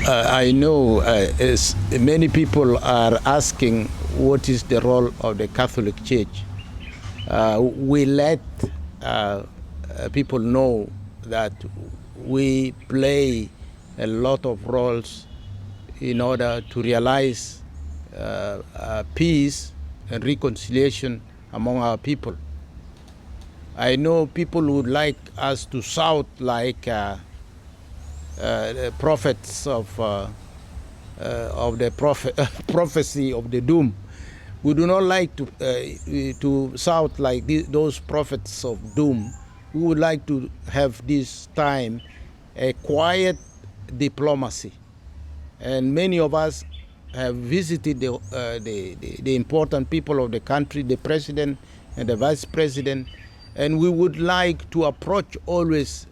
I know many people are asking what is the role of the Catholic Church. We let people know that we play a lot of roles in order to realize peace and reconciliation among our people. I know people would like us to shout like the prophets of the prophecy of the doom. We do not like to shout like those prophets of doom. We would like to have this time a quiet diplomacy, and many of us have visited the important people of the country, the president and the vice president, and we would like to approach always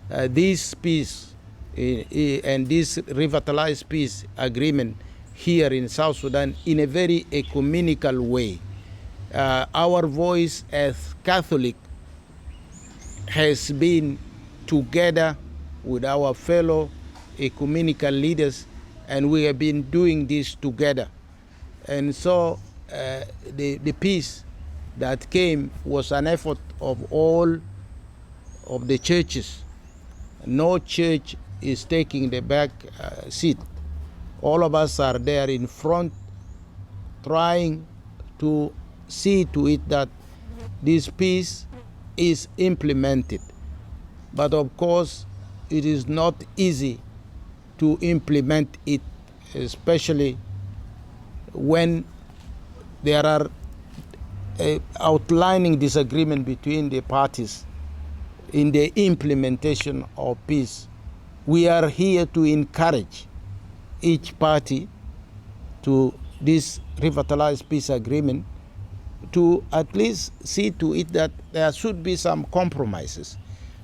this peace and this revitalized peace agreement here in South Sudan in a very ecumenical way. Our voice as Catholic has been together with our fellow ecumenical leaders, and we have been doing this together. And so the peace that came was an effort of all of the churches. No church is taking the back seat. All of us are there in front, trying to see to it that this peace is implemented. But of course, it is not easy to implement it, especially when there are outlining disagreement between the parties in the implementation of peace. We are here to encourage each party to this revitalized peace agreement to at least see to it that there should be some compromises.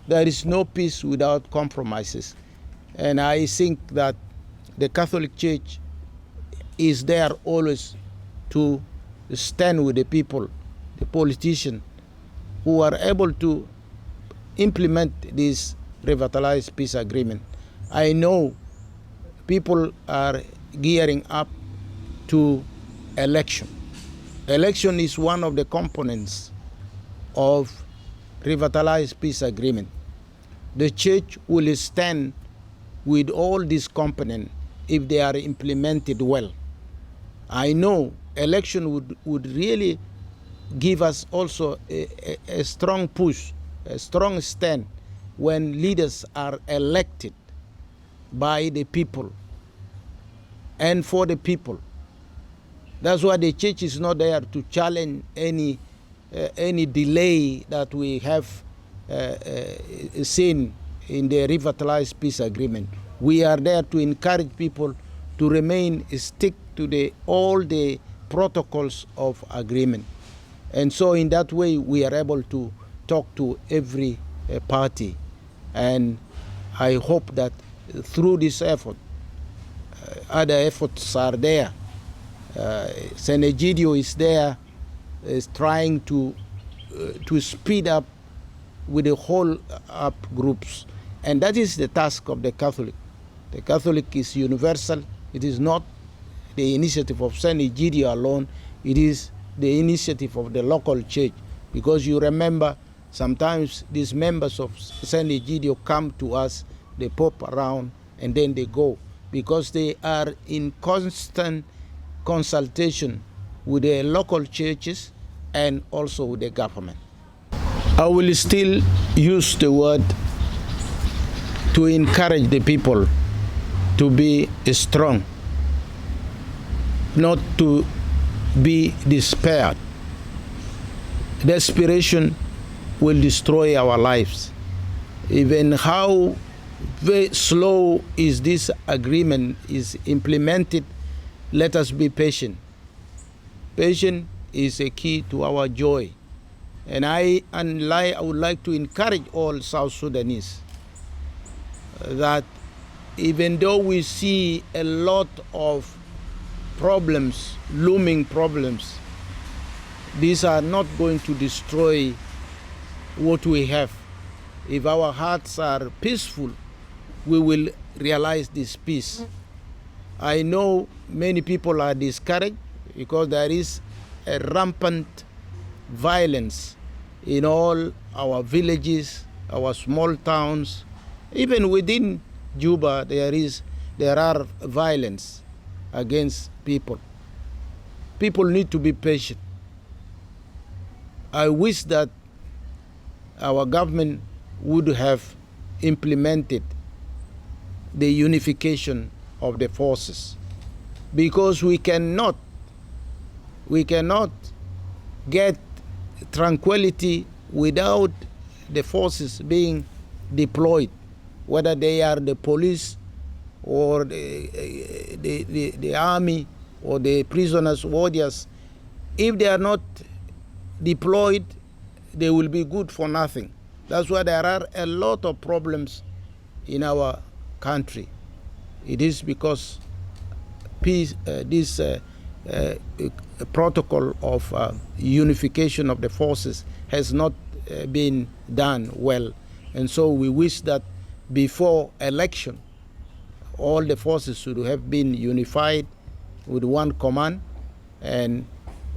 There is no peace without compromises. And I think that the Catholic Church is there always to stand with the people, the politicians, who are able to implement this revitalized peace agreement. I know people are gearing up to election. Election is one of the components of revitalized peace agreement. The church will stand with all these components if they are implemented well. I know election would really give us also a strong push, a strong stand when leaders are elected by the people and for the people. That's why the church is not there to challenge any delay that we have seen in the revitalized peace agreement. We are there to encourage people to stick to all the protocols of agreement. And so in that way, we are able to talk to every party. And I hope that through this effort, other efforts are there. Senegidio is there, is trying to speed up with the whole up groups. And that is the task of the Catholic. The Catholic is universal. It is not the initiative of Senegidio alone. It is the initiative of the local church. Because you remember, sometimes these members of Senegidio come to us, they pop around, and then they go. Because they are in constant consultation with the local churches and also with the government. I will still use the word to encourage the people to be strong, not to be despaired. Desperation will destroy our lives. Even how very slow is this agreement is implemented, let us be patient. Patience is a key to our joy. And I would like to encourage all South Sudanese that even though we see a lot of problems, looming problems, these are not going to destroy what we have. If our hearts are peaceful, we will realize this peace. I know many people are discouraged because there is a rampant violence in all our villages, our small towns. Even within Juba, there are violence against people. People need to be patient. I wish that our government would have implemented the unification of the forces, because we cannot get tranquility without the forces being deployed, whether they are the police or the army or the prisoners warriors. If they are not deployed, they will be good for nothing. That's why there are a lot of problems in our country. It is because this protocol of unification of the forces has not been done well. And so we wish that before election, all the forces should have been unified with one command, and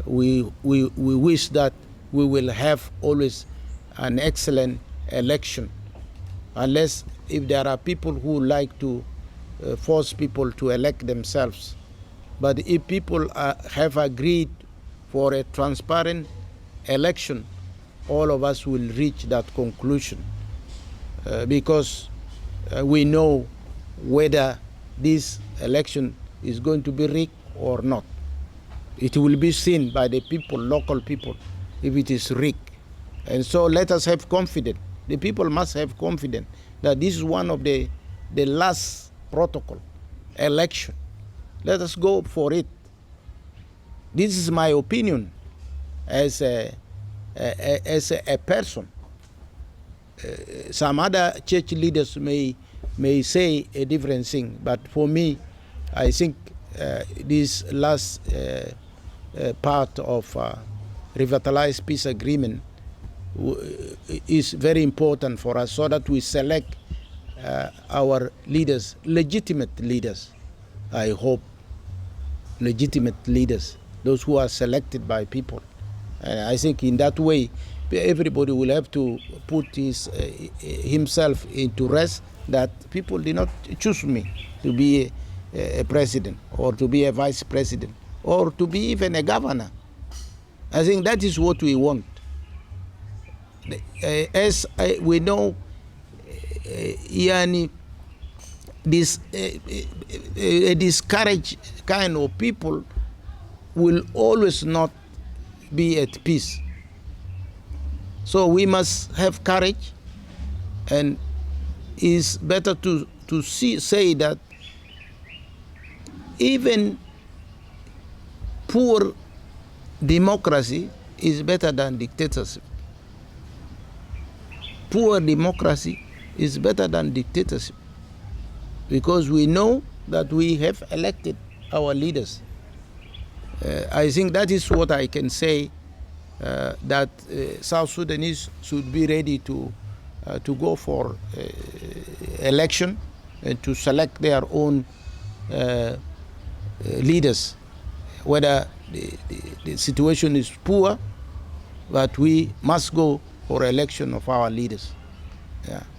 we wish that we will have always an excellent election, unless if there are people who like to force people to elect themselves. But if people have agreed for a transparent election, all of us will reach that conclusion, because we know whether this election is going to be rigged or not. It will be seen by the people, local people, if it is rigged. And so let us have confidence. The people must have confidence that this is one of the last protocol election. Let us go for it. This is my opinion as a person. Some other church leaders may say a different thing, but for me, I think this last part of revitalized peace agreement is very important for us, so that we select our leaders, legitimate leaders, I hope, legitimate leaders, those who are selected by people. And I think in that way, everybody will have to put himself into rest, that people did not choose me to be a president, or to be a vice president, or to be even a governor. I think that is what we want. As we know, this discouraged kind of people will always not be at peace. So we must have courage, and it's better to say that even poor democracy is better than dictatorship. Poor democracy is better than dictatorship, because we know that we have elected our leaders. I think that is what I can say, that South Sudanese should be ready to go for election and to select their own leaders, whether the situation is poor, but we must go for election of our leaders. Yeah.